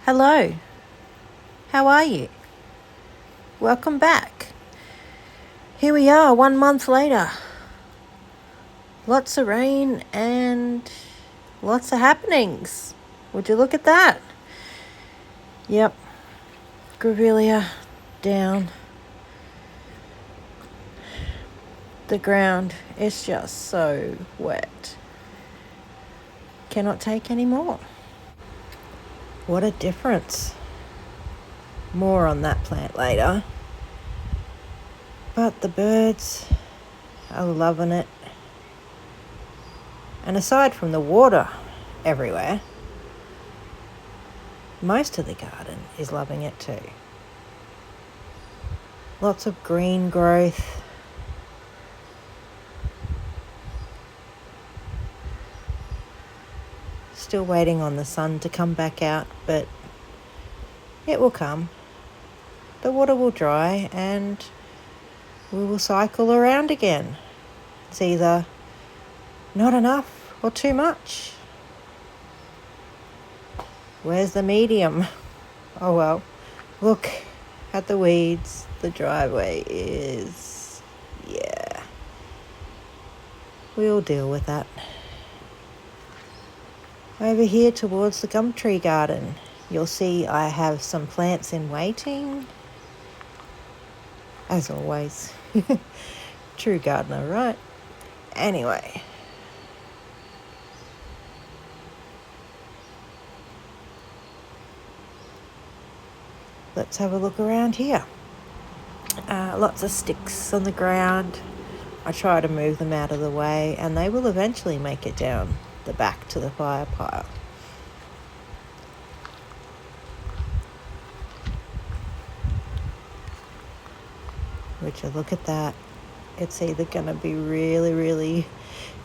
Hello, how are you? Welcome back. Here we are 1 month later. Lots of rain and lots of happenings. Would you look at that? Yep, grevillea down. The ground is just so wet. Cannot take any more. What a difference. More on that plant later. But the birds are loving it. And aside from the water everywhere, most of the garden is loving it too. Lots of green growth. Still waiting on the sun to come back out, but it will come. The water will dry and we will cycle around again. It's either not enough or too much. Where's the medium? Oh well, look at the weeds. The driveway is, we'll deal with that. Over here towards the gum tree garden, you'll see I have some plants in waiting. As always. True gardener, right? Anyway. Let's have a look around here. Lots of sticks on the ground. I try to move them out of the way and they will eventually make it down the back to the fire pile. Would you look at that? It's either going to be really, really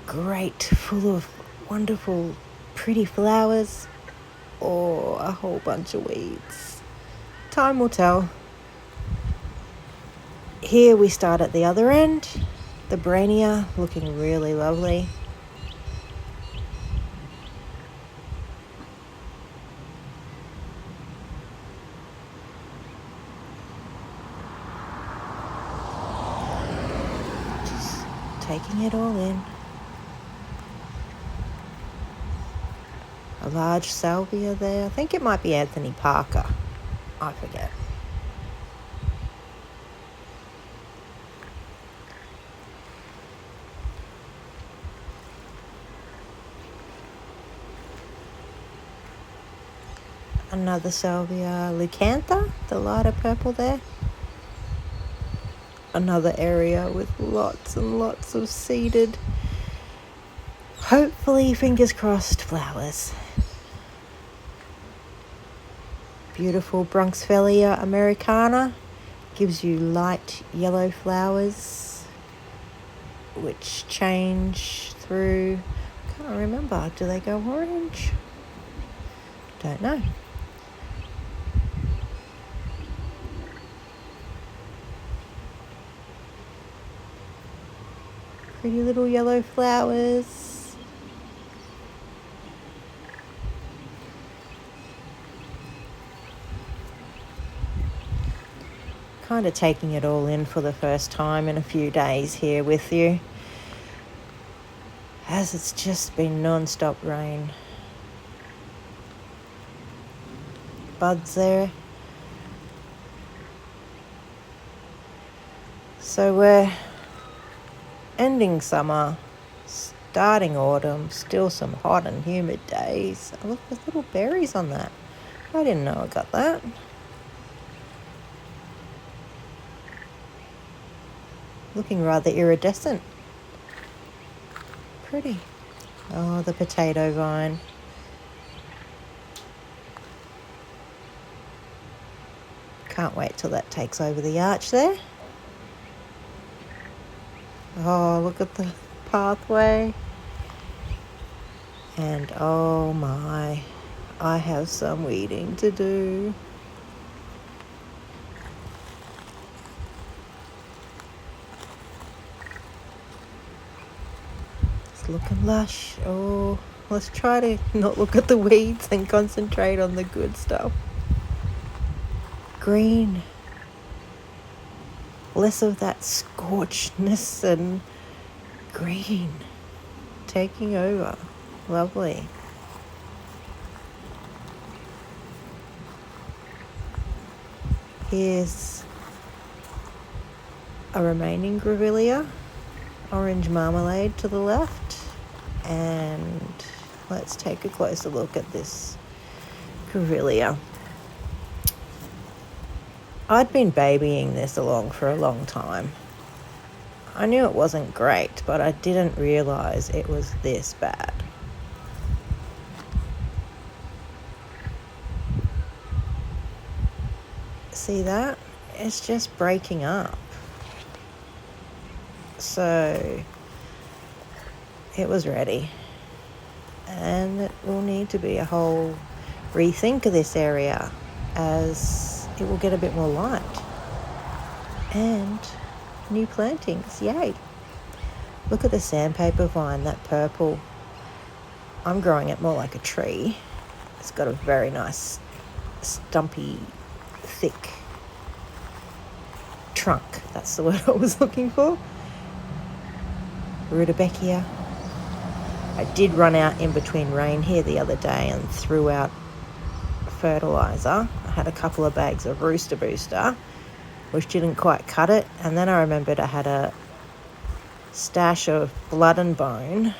great, full of wonderful, pretty flowers, or a whole bunch of weeds. Time will tell. Here we start at the other end. The Brania looking really lovely. Taking it all in. A large salvia there. I think it might be Anthony Parker. I forget. Another salvia leucantha, the lighter purple there. Another area with lots and lots of seeded, hopefully, fingers crossed, flowers. Beautiful Bronxfellia americana gives you light yellow flowers which change through, can't remember, do they go orange? Don't know. Pretty little yellow flowers. Kind of taking it all in for the first time in a few days here with you, as it's just been non-stop rain. Buds there. So we're ending summer, starting autumn, still some hot and humid days. Oh, look, there's little berries on that. I didn't know I got that. Looking rather iridescent. Pretty. Oh, the potato vine. Can't wait till that takes over the arch there. Oh, look at the pathway. And oh my, I have some weeding to do. It's looking lush. Oh, let's try to not look at the weeds and concentrate on the good stuff. green. Less of that scorchedness and green taking over. Lovely. Here's a remaining grevillea, orange marmalade to the left, and let's take a closer look at this grevillea. I'd been babying this along for a long time. I knew it wasn't great, but I didn't realise it was this bad. See that? It's just breaking up. So it was ready. And it will need to be a whole rethink of this area, as it will get a bit more light. And new plantings, yay. Look at the sandpaper vine, that purple. I'm growing it more like a tree. It's got a very nice stumpy, thick trunk. That's the word I was looking for. Rudbeckia. I did run out in between rain here the other day and threw out fertiliser. I had a couple of bags of Rooster Booster, which didn't quite cut it, and then I remembered I had a stash of Blood and Bone,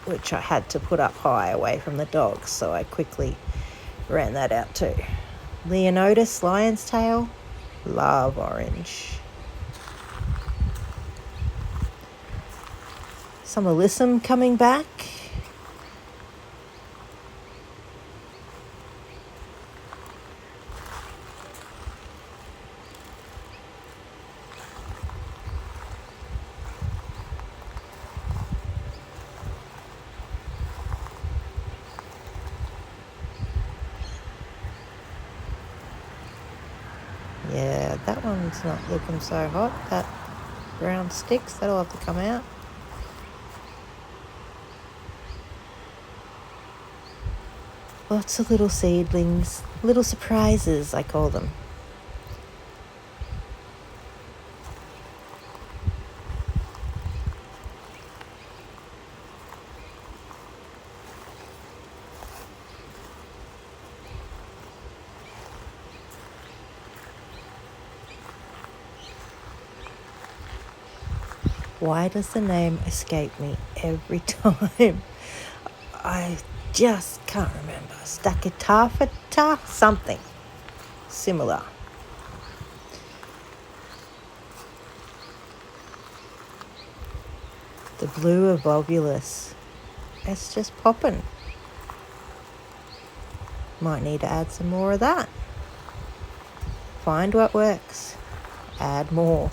which I had to put up high away from the dogs, so I quickly ran that out too. Leonidas Lion's Tail, love orange. Some alyssum coming back. Yeah, that one's not looking so hot. That brown sticks, that'll have to come out. Lots of little seedlings, little surprises, I call them. Why does the name escape me every time? I just can't remember. Stachytaphyta, something similar. The blue evolvulus. It's just popping. Might need to add some more of that. Find what works. Add more.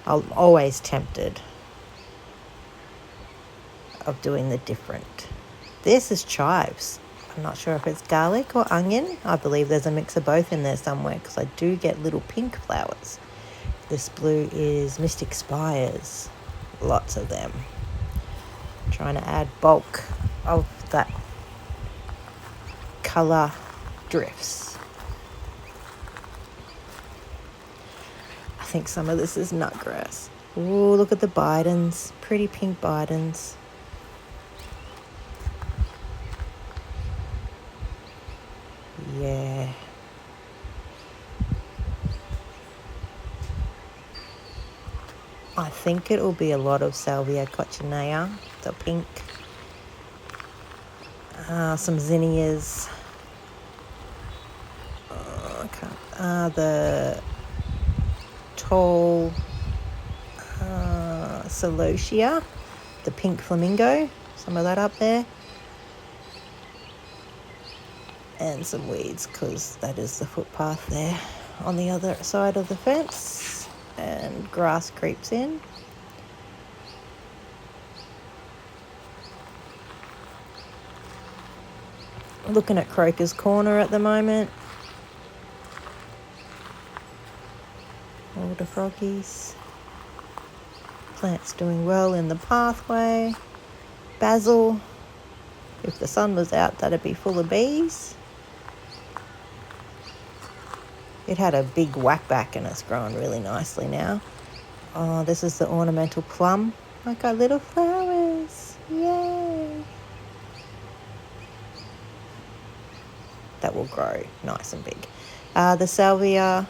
I'm always tempted of doing the different. This is chives. I'm not sure if it's garlic or onion. I believe there's a mix of both in there somewhere, because I do get little pink flowers. This blue is Mystic Spires. Lots of them. I'm trying to add bulk of that colour drifts. I think some of this is nutgrass. Ooh, look at the Bidens. Pretty pink Bidens. Yeah. I think it will be a lot of Salvia coccinea, the pink. Some zinnias. The tall celosia, the pink flamingo. Some of that up there. And some weeds, because that is the footpath there on the other side of the fence, and grass creeps in. Looking at Croker's Corner at the moment. All the froggies. Plants doing well in the pathway. Basil. If the sun was out, that'd be full of bees. It had a big whack back and it's growing really nicely now. Oh, this is the ornamental plum. I got little flowers. Yay! That will grow nice and big. The salvia,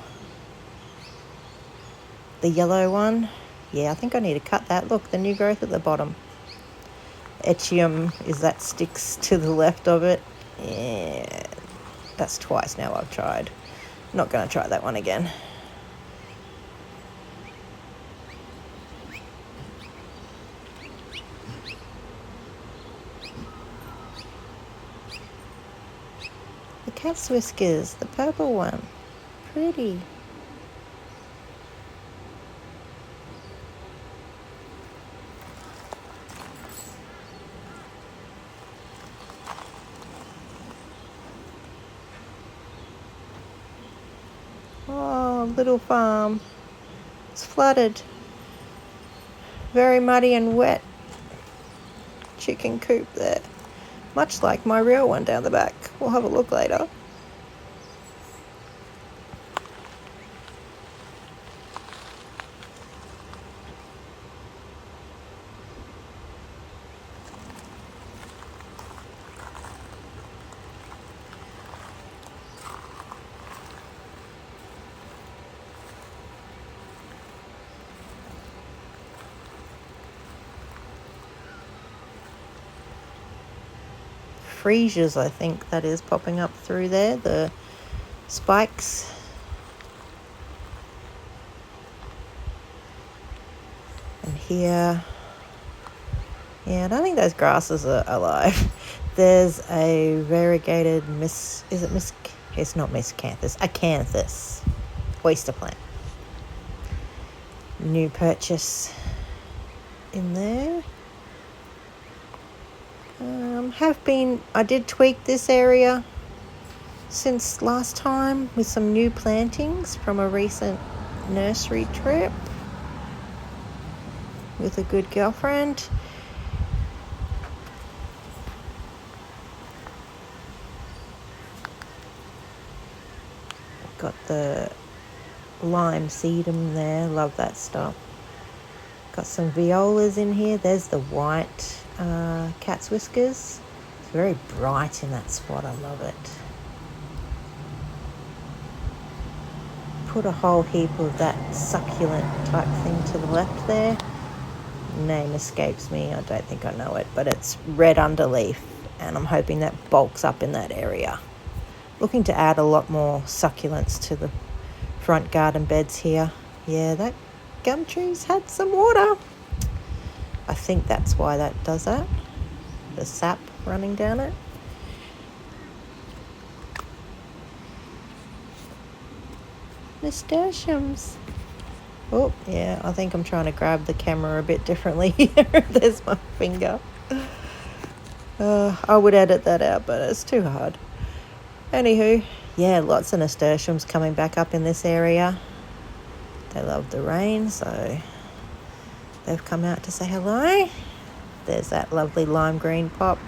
the yellow one. Yeah, I think I need to cut that. Look, the new growth at the bottom. Echium is that sticks to the left of it. Yeah, that's twice now I've tried. Not going to try that one again. The cat's whiskers, the purple one. Pretty. Oh, little farm. It's flooded. Very muddy and wet. Chicken coop there. Much like my real one down the back. We'll have a look later. Freesias, I think that is popping up through there, the spikes. And here, yeah, I don't think those grasses are alive. There's a variegated it's not miscanthus, acanthus oyster plant. New purchase in there. I did tweak this area since last time with some new plantings from a recent nursery trip with a good girlfriend. Got the lime sedum there, love that stuff. Got some violas in here. There's the white cat's whiskers. It's very bright in that spot, I love it. Put a whole heap of that succulent type thing to the left there. Name escapes me, I don't think I know it, but it's red underleaf and I'm hoping that bulks up in that area. Looking to add a lot more succulents to the front garden beds here. Yeah, that gum tree's had some water. I think that's why that does that. The sap running down it. Nasturtiums. Oh, yeah, I think I'm trying to grab the camera a bit differently here. There's my finger. I would edit that out, but it's too hard. Anywho, yeah, lots of nasturtiums coming back up in this area. They love the rain, so they've come out to say hello. There's that lovely lime green pop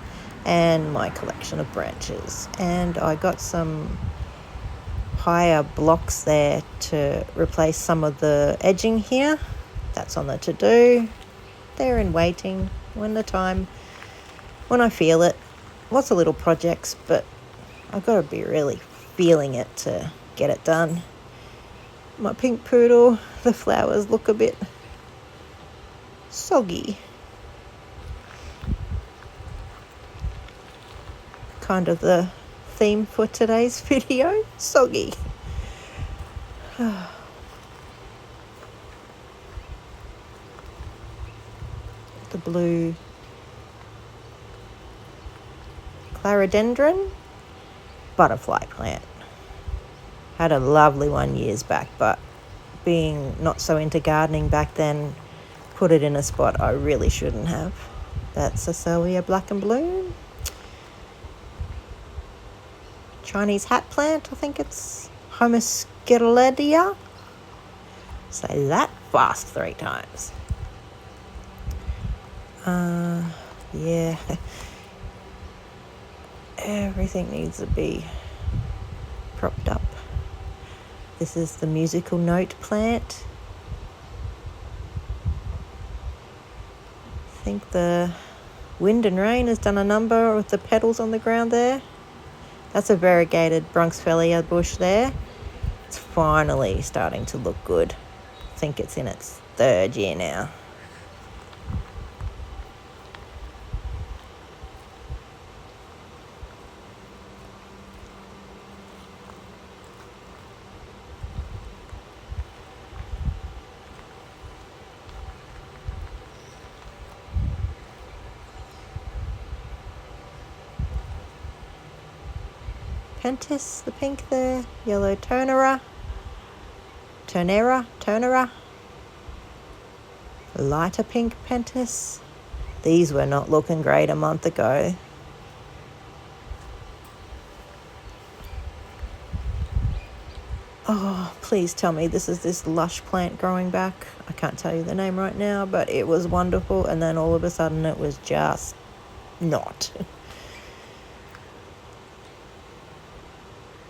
and my collection of branches. And I got some higher blocks there to replace some of the edging here. That's on the to-do. They're in waiting when I feel it. Lots of little projects, but I've got to be really feeling it to get it done. My pink poodle, the flowers look a bit soggy. Kind of the theme for today's video, soggy. The blue Claridendron butterfly plant. Had a lovely one years back, but being not so into gardening back then, put it in a spot I really shouldn't have. That's a salvia black and blue. Chinese hat plant, I think it's Homoscilledia. Say that fast 3 times. Everything needs to be propped up. This is the musical note plant. I think the wind and rain has done a number with the petals on the ground there. That's a variegated Bronxfellia bush there. It's finally starting to look good. I think it's in its 3rd year now. Pentis, the pink there, yellow Turnera, lighter pink Pentis. These were not looking great a month ago. Oh, please tell me this is this lush plant growing back. I can't tell you the name right now, but it was wonderful, and then all of a sudden it was just not.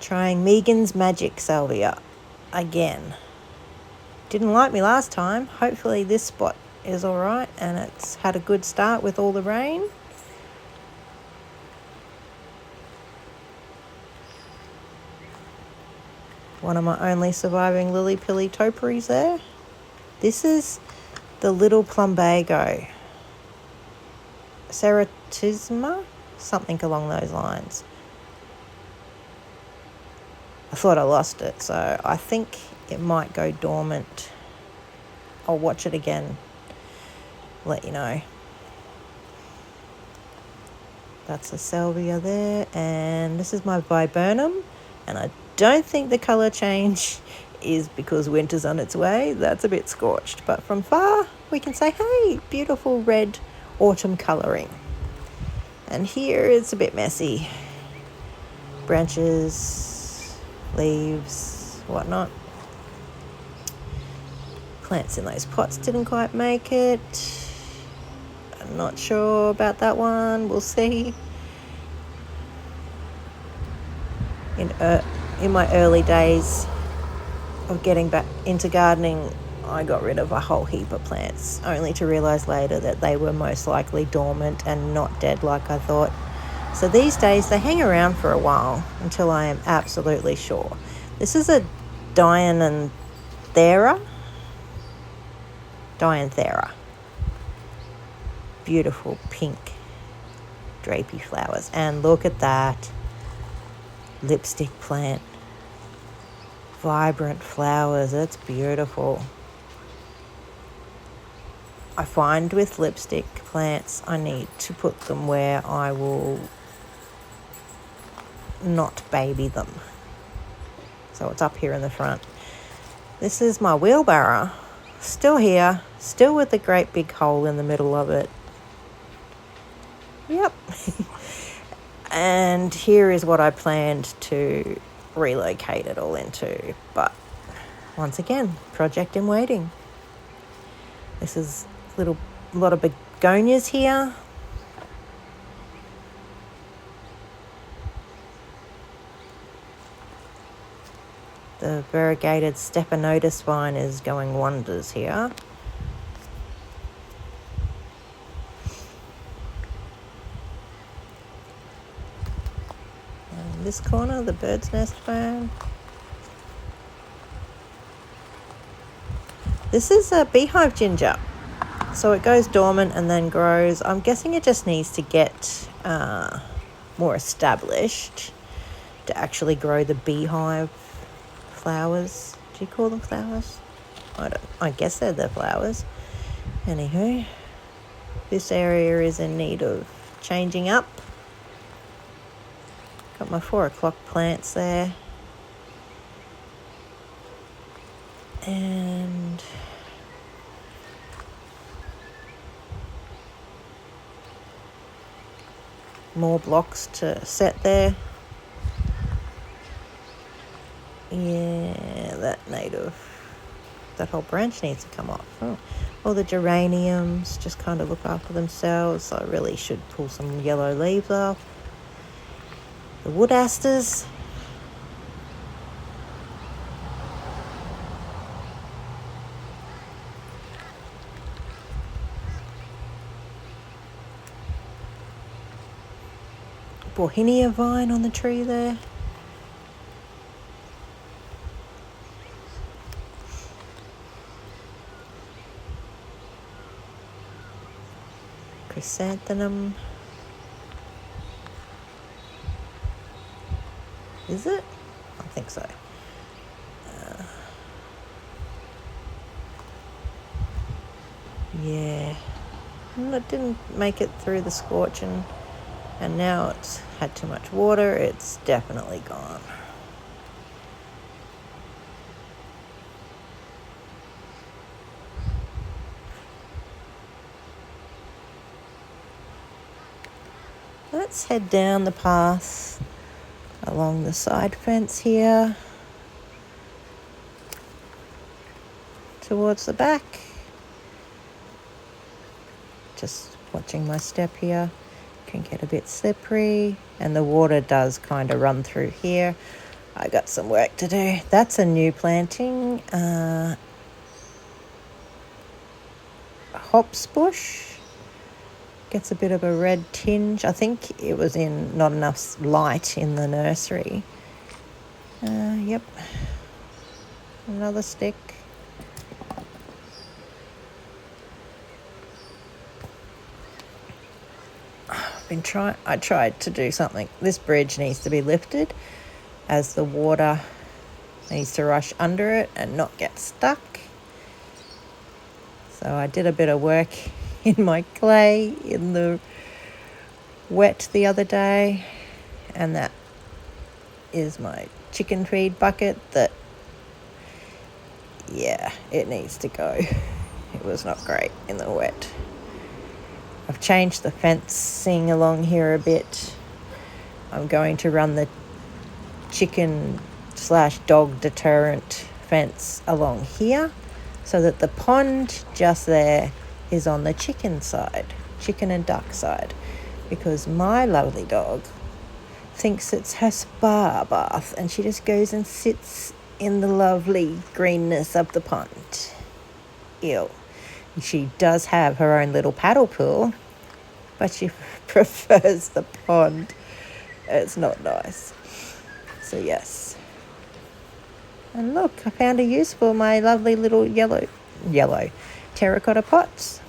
Trying Megan's Magic Salvia again. Didn't like me last time. Hopefully this spot is all right, and it's had a good start with all the rain. One of my only surviving lily-pilly topiaries there. This is the little plumbago. Ceratisma? Something along those lines. I thought I lost it, so I think it might go dormant. I'll watch it again, let you know. That's a salvia there, and this is my viburnum, and I don't think the colour change is because winter's on its way. That's a bit scorched, but from far we can say, hey, beautiful red autumn colouring. And here it's a bit messy. Branches, leaves, whatnot. Plants in those pots didn't quite make it. I'm not sure about that one. We'll see. In my early days of getting back into gardening, I got rid of a whole heap of plants, only to realise later that they were most likely dormant and not dead like I thought. So these days they hang around for a while until I am absolutely sure. This is a Dianthera. Beautiful pink drapey flowers. And look at that lipstick plant. Vibrant flowers, it's beautiful. I find with lipstick plants I need to put them where I will not baby them. So it's up here in the front. This is my wheelbarrow, still here, still with the great big hole in the middle of it. Yep. And here is what I planned to relocate it all into, but once again, project in waiting. This is a lot of begonias here. The variegated Stephanotis vine is going wonders here. And this corner, the bird's nest fan. This is a beehive ginger. So it goes dormant and then grows. I'm guessing it just needs to get more established to actually grow the beehive flowers. Do you call them flowers? I guess they're the flowers. Anywho, this area is in need of changing up. Got my 4 o'clock plants there. And more blocks to set there. Yeah, that whole branch needs to come off. Oh. All the geraniums just kind of look after themselves. I really should pull some yellow leaves off. the wood asters. Bauhinia vine on the tree there. Chrysanthemum. Is it? I think so. Yeah. It didn't make it through the scorch, and now it's had too much water. It's definitely gone. Let's head down the path along the side fence here towards the back. Just watching my step here. Can get a bit slippery, and the water does kind of run through here. I got some work to do. That's a new planting. Hops bush. Gets a bit of a red tinge. I think it was in not enough light in the nursery. Yep. Another stick. I tried to do something. This bridge needs to be lifted as the water needs to rush under it and not get stuck. So I did a bit of work in my clay in the wet the other day, and that is my chicken feed bucket that, yeah, it needs to go. It was not great in the wet. I've changed the fencing along here a bit. I'm going to run the chicken/dog deterrent fence along here so that the pond just there is on the chicken side, chicken and duck side, because my lovely dog thinks it's her spa bath and she just goes and sits in the lovely greenness of the pond. Ew. She does have her own little paddle pool, but she prefers the pond. It's not nice. So yes. And look, I found a use for my lovely little yellow terracotta pots.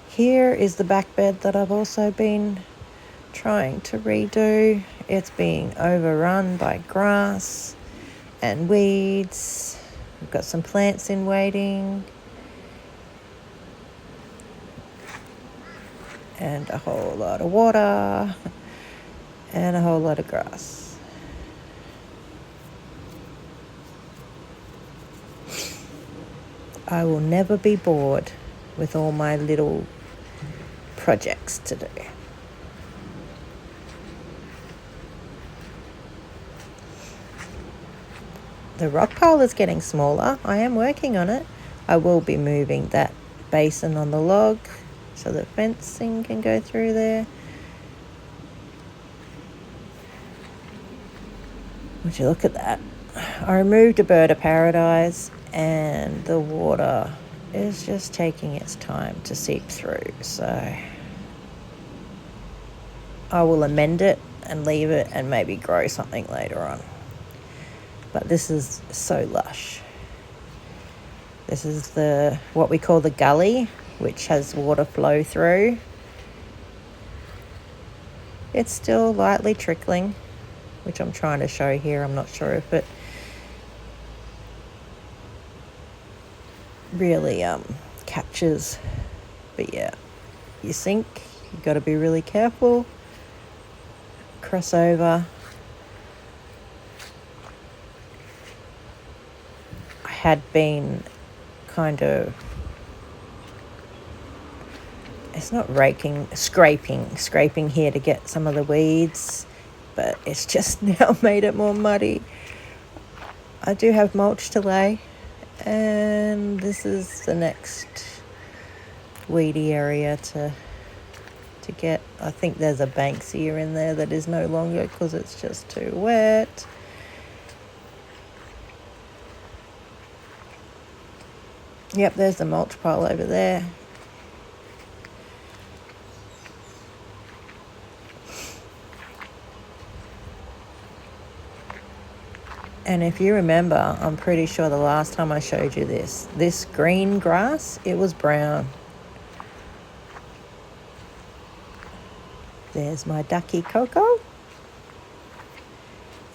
Here is the back bed that I've also been trying to redo. It's being overrun by grass and weeds. We've got some plants in waiting. And a whole lot of water. And a whole lot of grass. I will never be bored with all my little projects to do. The rock pile is getting smaller. I am working on it. I will be moving that basin on the log so the fencing can go through there. Would you look at that? I removed a bird of paradise and the water is just taking its time to seep through. So I will amend it and leave it and maybe grow something later on. But this is so lush. This is what we call the gully, which has water flow through. It's still lightly trickling, which I'm trying to show here. I'm not sure if it really captures, but yeah, you sink, you've got to be really careful. Cross over. I had been kind of, it's not scraping here to get some of the weeds, but it's just now made it more muddy. I do have mulch to lay, and this is the next weedy area to to get, I think there's a Banksia in there that is no longer because it's just too wet. Yep, there's the mulch pile over there. And if you remember, I'm pretty sure the last time I showed you this green grass, it was brown. There's my ducky Coco.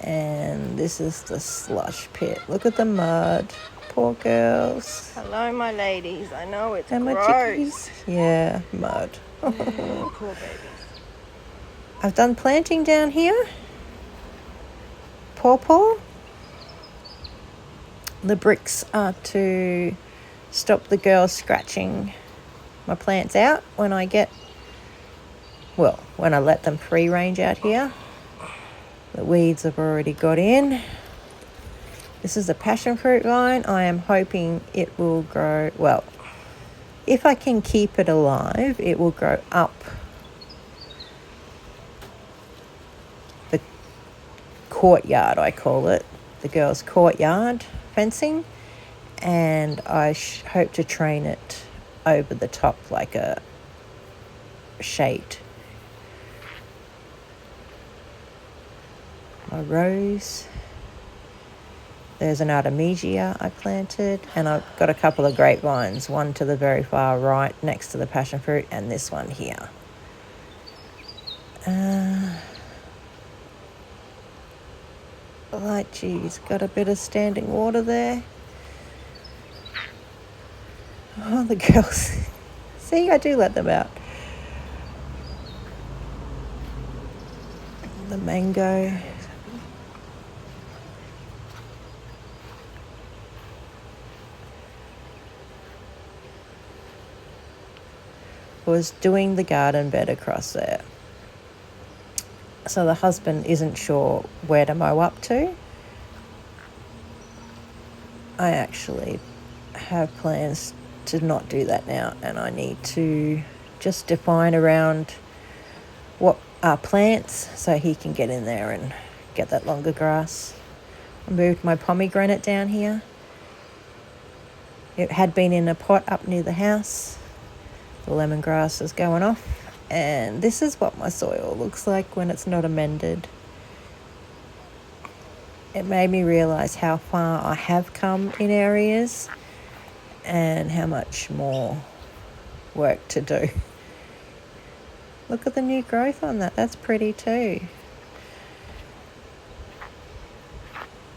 And this is the slush pit. Look at the mud. Poor girls. Hello, my ladies. I know it's and gross. My chickies. Yeah, mud. Poor babies. I've done planting down here. Pawpaw. The bricks are to stop the girls scratching my plants out when I let them free range out here. The weeds have already got in. This is a passion fruit vine. I am hoping it will grow, well, if I can keep it alive, it will grow up the courtyard, I call it, the girls' courtyard fencing, and I hope to train it over the top like a shade. My rose. There's an artemisia I planted, and I've got a couple of grapevines, one to the very far right next to the passion fruit, and this one here. Lychee's got a bit of standing water there. Oh, the girls. See, I do let them out. The mango. Was doing the garden bed across there. So the husband isn't sure where to mow up to. I actually have plans to not do that now, and I need to just define around what are plants so he can get in there and get that longer grass. I moved my pomegranate down here. It had been in a pot up near the house. The lemongrass is going off, and this is what my soil looks like when it's not amended. It made me realise how far I have come in areas and how much more work to do. Look at the new growth on that. That's pretty too.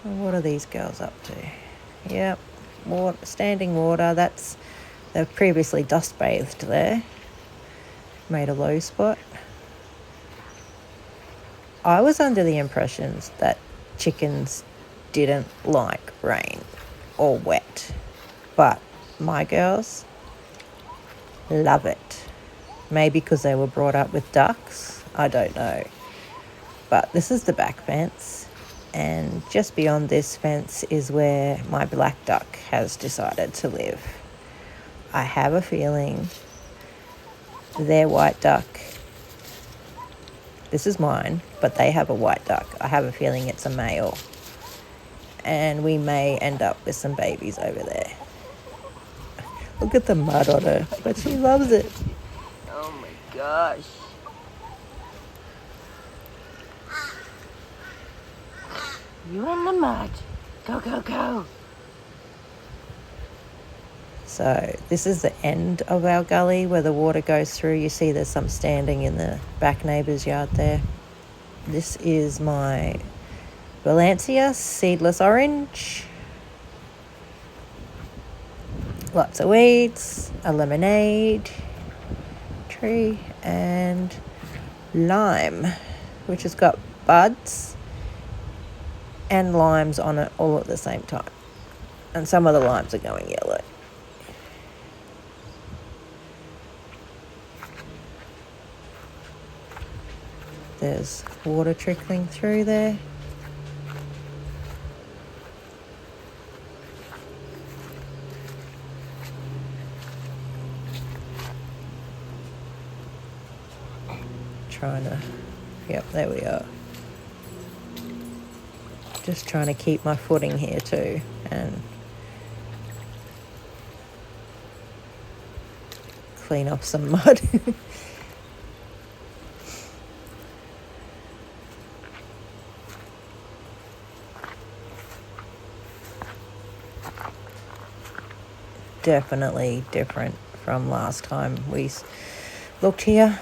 And what are these girls up to? Yep, standing water. They've previously dust bathed there. Made a low spot. I was under the impression that chickens didn't like rain or wet, but my girls love it. Maybe because they were brought up with ducks, I don't know. But this is the back fence, and just beyond this fence is where my black duck has decided to live. I have a feeling their white duck, this is mine, but they have a white duck. I have a feeling it's a male. And we may end up with some babies over there. Look at the mud on her, but she loves it. Oh my gosh. You in the mud. Go, go, go. So this is the end of our gully where the water goes through. You see there's some standing in the back neighbour's yard there. This is my Valencia seedless orange. Lots of weeds, a lemonade tree, and lime, which has got buds and limes on it all at the same time. And some of the limes are going yellow. There's water trickling through there. trying to, yep, there we are. Just trying to keep my footing here too, and clean off some mud. Definitely different from last time we looked here.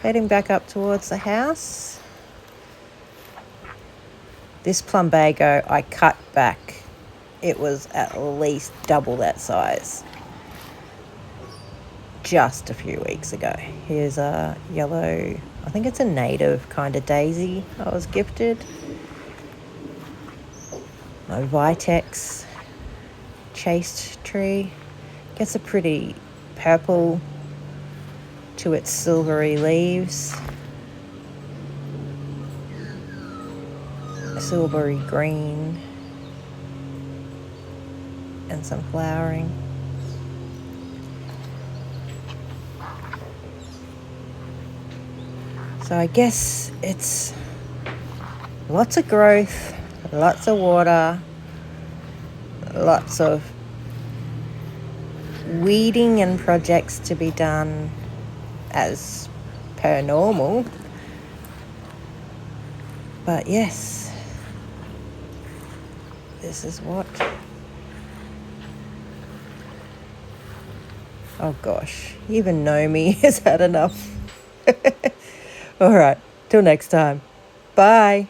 Heading back up towards the house. This plumbago I cut back. It was at least double that size just a few weeks ago. Here's a yellow, I think it's a native kind of daisy I was gifted. My Vitex chased tree gets a pretty purple to its silvery leaves. Silvery green and some flowering. So I guess it's lots of growth, lots of water, lots of weeding and projects to be done as per normal. But yes, this is what. Oh gosh, even Nomi has had enough. All right, till next time. Bye.